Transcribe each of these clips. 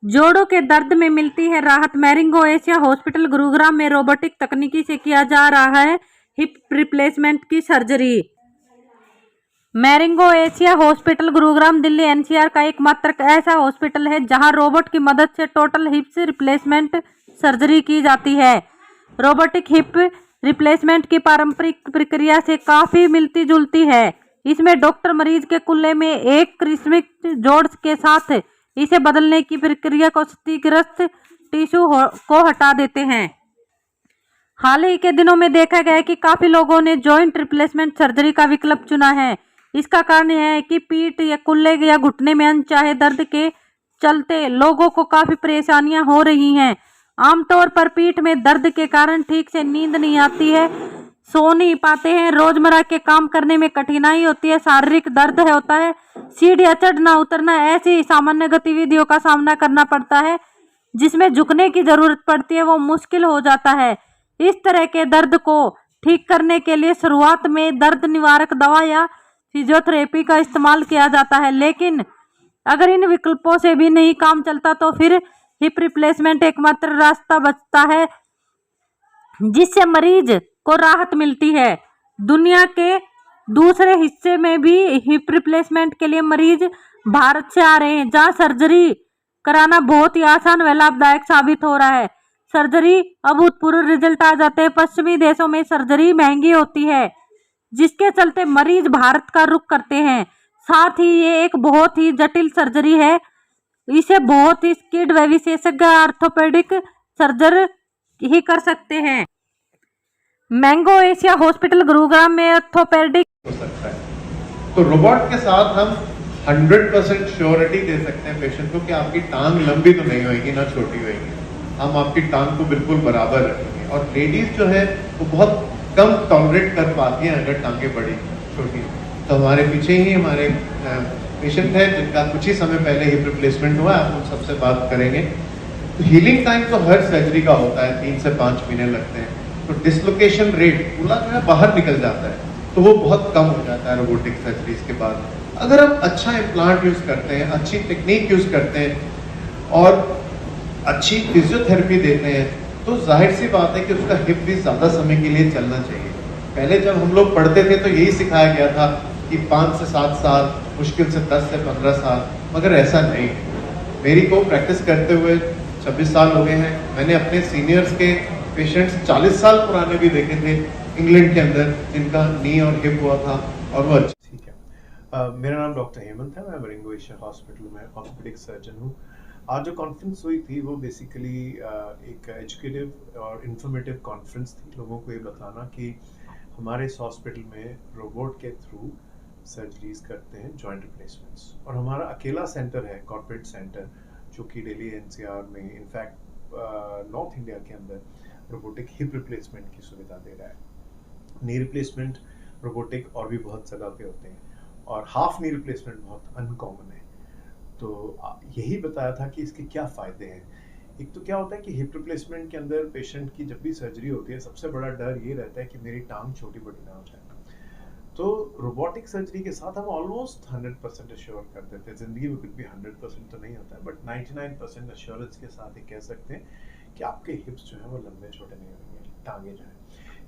जोड़ों के दर्द में मिलती है राहत। मैरिंगो एशिया हॉस्पिटल गुरुग्राम में रोबोटिक तकनीकी से किया जा रहा है हिप रिप्लेसमेंट की surgery. Marengo Asia hospital Gurugram Delhi NCR का एकमात्र ऐसा हॉस्पिटल है जहां रोबोट की मदद से टोटल हिप्स रिप्लेसमेंट सर्जरी की जाती है। रोबोटिक हिप रिप्लेसमेंट की पारंपरिक प्रक्रिया से काफी मिलती जुलती है। इसमें डॉक्टर मरीज के कुल्ले में एक कृत्रिम जोड़ के साथ इसे बदलने की प्रक्रिया को क्षतिग्रस्त टिश्यू को हटा देते हैं। हाल ही के दिनों में देखा गया है कि काफी लोगों ने जॉइंट रिप्लेसमेंट सर्जरी का विकल्प चुना है। इसका कारण यह है कि पीठ या कुल्ले या घुटने में अनचाहे दर्द के चलते लोगों को काफी परेशानियां हो रही हैं। आमतौर पर पीठ में दर्द के कारण ठीक से नींद नहीं आती है, सो नहीं पाते हैं, रोजमर्रा के काम करने में कठिनाई होती है, शारीरिक दर्द होता है, सीढ़ियां चढ़ना उतरना ऐसी सामान्य गतिविधियों का सामना करना पड़ता है जिसमें झुकने की जरूरत पड़ती है, वो मुश्किल हो जाता है। इस तरह के दर्द को ठीक करने के लिए शुरुआत में दर्द निवारक दवा या फिजियोथेरेपी का इस्तेमाल किया जाता है, लेकिन अगर इन विकल्पों से भी नहीं काम चलता तो फिर हिप रिप्लेसमेंट एकमात्र रास्ता बचता है जिससे मरीज को राहत मिलती है। दुनिया के दूसरे हिस्से में भी हिप रिप्लेसमेंट के लिए मरीज भारत से आ रहे हैं, जहां सर्जरी कराना बहुत ही आसान व लाभदायक साबित हो रहा है। सर्जरी अभूतपूर्व रिजल्ट आ जाते हैं। पश्चिमी देशों में सर्जरी महंगी होती है, जिसके चलते मरीज भारत का रुख करते हैं। साथ ही ये एक बहुत ही जटिल सर्जरी है, इसे बहुत ही स्किल्ड व विशेषज्ञ ऑर्थोपेडिक सर्जर ही कर सकते हैं। मैंगो एशिया हॉस्पिटल गुरुग्राम में ऑर्थोपेडिक हो सकता है। तो रोबोट के साथ हम 100% श्योरिटी दे सकते हैं पेशेंट को कि आपकी टांग लंबी तो नहीं होगी ना छोटी होगी, हम आपकी टांग को बिल्कुल बराबर रखेंगे। और लेडीज जो है वो बहुत कम टॉलरेट कर पाती हैं अगर टांगे बड़ी छोटी। तो हमारे पीछे ही हमारे पेशेंट है जिनका कुछ ही समय पहले हिप रिप्लेसमेंट हुआ, आप उन सबसे बात करेंगे। तो हीलिंग टाइम तो हर सर्जरी का होता है, 3 से 5 महीने लगते हैं। तो डिसलोकेशन रेट पूरा जो है बाहर निकल जाता है, तो वो बहुत कम हो जाता है रोबोटिक सर्जरीज के बाद। अगर आप अच्छा इम्प्लांट यूज करते हैं, अच्छी टेक्निक यूज करते हैं और अच्छी फिजियोथेरेपी देते हैं, तो जाहिर सी बात है कि उसका हिप भी ज्यादा समय के लिए चलना चाहिए। पहले जब हम लोग पढ़ते थे तो यही सिखाया गया था कि 5 से 7 साल, मुश्किल से 10 से 15 साल, मगर ऐसा नहीं है। मेरी को प्रैक्टिस करते हुए 26 साल हो गए हैं। मैंने अपने सीनियर्स के पेशेंट्स 40 साल पुराने भी देखे थे इंग्लैंड के अंदर, जिनका नी और हिप हुआ था और वो अच्छा। ठीक है, मेरा नाम डॉक्टर हेमंत है, मैं मैरिंगो एशिया हॉस्पिटल में ऑर्थोपेडिक सर्जन हूँ। आज जो कॉन्फ्रेंस हुई थी वो बेसिकली एक एजुकेटिव और इन्फॉर्मेटिव कॉन्फ्रेंस थी। लोगों को ये बताना कि हमारे इस हॉस्पिटल में रोबोट के थ्रू सर्जरीज करते हैं जॉइंट रिप्लेसमेंट्स, और हमारा अकेला सेंटर है, कॉर्पोरेट सेंटर, जो कि दिल्ली एनसीआर में, इनफैक्ट नॉर्थ इंडिया के अंदर रोबोटिक हिप रिप्लेसमेंट की सुविधा दे रहा है। नी रिप्लेसमेंट रोबोटिक और भी बहुत जगह पे होते हैं, और हाफ नी रिप्लेसमेंट बहुत अनकॉमन है। तो यही बताया था कि इसके क्या फ़ायदे हैं। एक तो क्या होता है कि हिप रिप्लेसमेंट के अंदर पेशेंट की जब भी सर्जरी होती है, सबसे बड़ा डर ये रहता है कि मेरी टांग छोटी बड़ी ना हो जाए। तो रोबोटिक सर्जरी के साथ हम ऑलमोस्ट 100% अश्योर कर देते हैं। ज़िंदगी में कुछ भी 100% तो नहीं होता है, बट 99% अश्योरेंस के साथ ही कह सकते हैं कि आपके हिप्स जो है वो लंबे छोटे नहीं होंगे, टांगे जो है,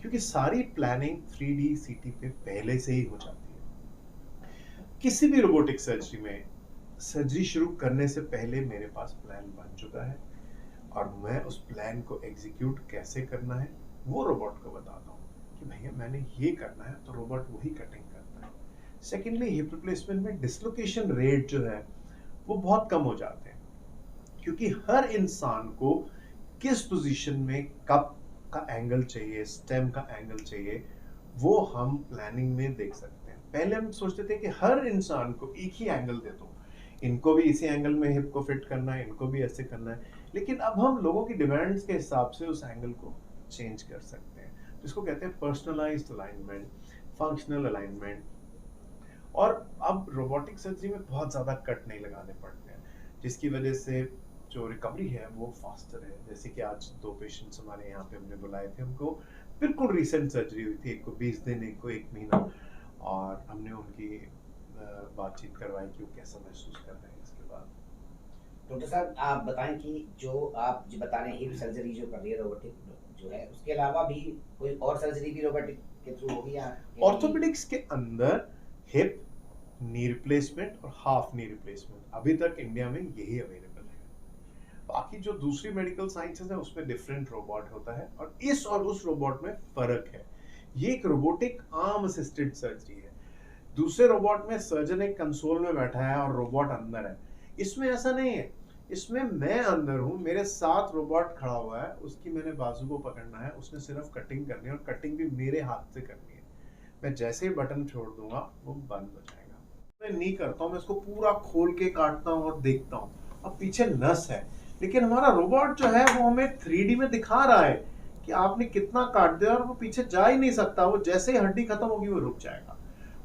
क्योंकि सारी प्लानिंग 3D CT पे पहले से ही हो जाती है। किसी भी रोबोटिक सर्जरी में सर्जरी शुरू करने से पहले मेरे पास प्लान बन चुका है, और मैं उस प्लान को एग्जीक्यूट कैसे करना है वो रोबोट को बताता हूँ कि भैया मैंने ये करना है, तो रोबोट वही कटिंग करता है। सेकेंडली, हिप रिप्लेसमेंट में डिसलोकेशन रेट जो है वो बहुत कम हो जाते हैं, क्योंकि हर इंसान को किस पोजीशन में कब का एंगल चाहिए, स्टेम का एंगल चाहिए, वो हम प्लानिंग में देख सकते हैं। पहले हम सोचते थे कि हर इंसान को एक ही एंगल दे दो, इनको भी इसी एंगल में हिप को फिट करना है, इनको भी ऐसे करना है, लेकिन अब हम लोगों की डिमांड्स के हिसाब से उस एंगल को चेंज कर सकते हैं। जिसको कहते हैं पर्सनलाइज्ड अलाइनमेंट, फंक्शनल अलाइनमेंट। और अब रोबोटिक सर्जरी में बहुत ज़्यादा कट नहीं लगाने पड़ते हैं, जिसकी वजह से जो रिकवरी है वो फास्टर है। जैसे कि आज 2 पेशेंट्स हमारे यहाँ पे हमने बुलाए थे, उनको बिल्कुल रिसेंट सर्जरी हुई थी, एक को 20 दिन, एक को 1 महीना, और हमने उनकी बातचीत करवाई कि वो कैसा महसूस कर रहे हैं इसके बाद। डॉक्टर साहब आप बताएं कि जो आप जो बता रहे हैं हिप सर्जरी जो कर रही है रोबोटिक जो है, उसके अलावा भी कोई और सर्जरी भी रोबोटिक के थ्रू होगी या ऑर्थोपेडिक्स के अंदर हिप, नी रिप्लेसमेंट और हाफ नी रिप्लेसमेंट अभी तक इंडिया में यही अवेलेबल है। बाकी जो दूसरी मेडिकल साइंसेज है उसमें डिफरेंट रोबोट होता है और इस और उस रोबोट में फर्क है। ये एक रोबोटिक आर्म असिस्टेड सर्जरी है। दूसरे रोबोट में सर्जन एक कंसोल में बैठा है और रोबोट अंदर है। इसमें ऐसा नहीं है। इसमें मैं अंदर हूँ, मेरे साथ रोबोट खड़ा हुआ है, उसकी मैंने बाजू को पकड़ना है, उसने सिर्फ कटिंग करनी है और कटिंग भी मेरे हाथ से करनी है। मैं जैसे ही बटन छोड़ दूंगा वो बंद हो जाएगा। मैं नहीं करता हूँ, मैं इसको पूरा खोल के काटता हूँ और देखता हूँ। अब पीछे नस है, लेकिन हमारा रोबोट जो है वो हमें 3D में दिखा रहा है कि आपने कितना काट दिया और वो पीछे जा ही नहीं सकता। वो जैसे ही हड्डी खत्म होगी वो रुक जाएगा।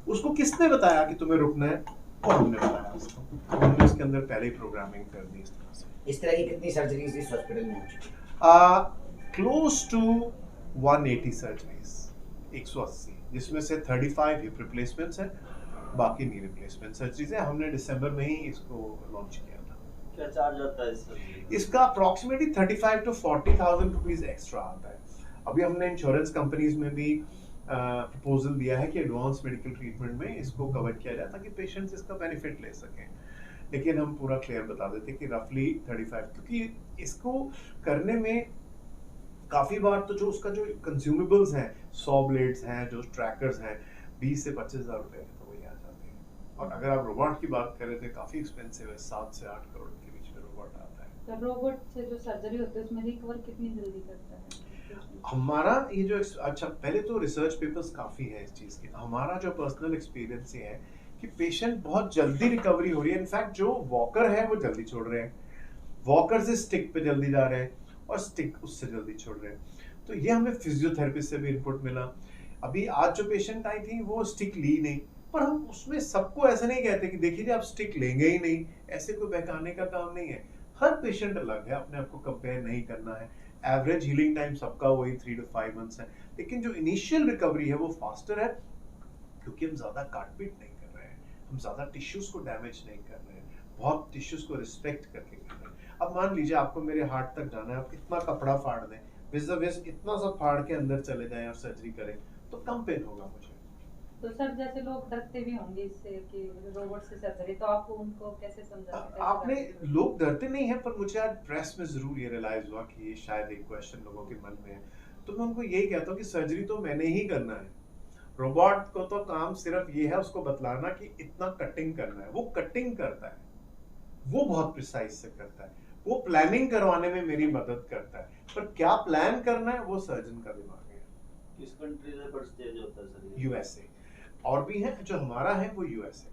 उसको किसने बताया कि तुम्हें रुकना है? और हमने बताया उसको। हमने उसके अंदर पहले ही प्रोग्रामिंग कर दी इस तरह से। इस तरह की कितनी सर्जरीज इस हॉस्पिटल में हो चुकी है? क्लोज टू 180 सर्जरीज, 180, जिसमें से 35 हिप रिप्लेसमेंट्स हैं, बाकी नी रिप्लेसमेंट सर्जरीज है। हमने दिसंबर में ही इसको लॉन्च किया था। क्या चार्ज आता है इस सर्जरी? इसका अप्रोक्सीमेटली 35 to 40,000 रुपीज एक्स्ट्रा आता है। अभी हमने इंश्योरेंस कंपनीज में भी प्रपोजल दिया है कि एडवांस मेडिकल ट्रीटमेंट में इसको कवर किया जाए ताकि पेशेंट्स इसका बेनिफिट ले सकें। लेकिन हम पूरा क्लियर बता देते कि रफली 35, क्योंकि इसको करने में काफी बार तो जो उसका जो कंज्यूमेबल्स हैं, 100 ब्लेड्स हैं, जो ट्रैकर्स हैं, 20 से 25,000 रुपए तो वही आ जाते हैं। और अगर आप रोबोट की बात करें तो काफी एक्सपेंसिव है, 7 से 8 करोड़ के बीच में रोबोट आता है। तो रोबोट से जो सर्जरी होती है उसमें रिकवर कितनी जल्दी करता है? हमारा ये जो अच्छा, पहले तो रिसर्च पेपर्स काफी है इस चीज के। हमारा जो पर्सनल एक्सपीरियंस ये है कि पेशेंट बहुत जल्दी रिकवरी हो रही है। इनफैक्ट जो वॉकर है वो जल्दी छोड़ रहे हैं, वॉकर से स्टिक पे जल्दी जा रहे हैं और स्टिक उससे जल्दी छोड़ रहे हैं। तो ये हमें फिजियोथेरेपिस्ट से भी इनपुट मिला। अभी आज जो पेशेंट आई थी वो स्टिक ली नहीं, पर हम उसमें सबको ऐसा नहीं कहते कि देखिए आप स्टिक लेंगे ही नहीं, ऐसे कोई बहकाने का काम नहीं है। हर पेशेंट अलग है, अपने आप को कंपेयर नहीं करना है। एवरेज हीलिंग टाइम सबका वही 3 to 5 मंथ्स है, लेकिन जो इनिशियल रिकवरी है वो फास्टर है क्योंकि हम ज्यादा काटपीट नहीं कर रहे हैं, हम ज्यादा टिश्यूज को डैमेज नहीं कर रहे हैं, बहुत टिश्यूज को रिस्पेक्ट करके कर रहे हैं। अब मान लीजिए आपको मेरे हार्ट तक जाना है, आप इतना कपड़ा फाड़ दें, विज़ इतना सा फाड़ के अंदर चले जाएं और सर्जरी करें तो कम पेन होगा मुझे। तो सर जैसे लोग डरते भी होंगे इससे कि रोबोट से सर्जरी, तो आपको उनको कैसे समझाते हैं? आपने लोग डरते नहीं हैं, पर मुझे आज प्रेस में जरूर ये रियलाइज हुआ कि ये शायद एक क्वेश्चन लोगों के मन में है। तो मैं उनको यही कहता हूँ कि सर्जरी तो मैंने ही करना है, रोबोट को तो काम सिर्फ ये है उसको बतलाना कि इतना कटिंग करना है। वो कटिंग करता है, वो बहुत प्रिसाइज से करता है, वो प्लानिंग करवाने में मेरी मदद करता है, पर क्या प्लान करना है वो सर्जन का दिमाग है। किस कंट्री से फर्स्ट स्टेज होता है सर? यूएसए, और भी है जो हमारा है वो यूएसए।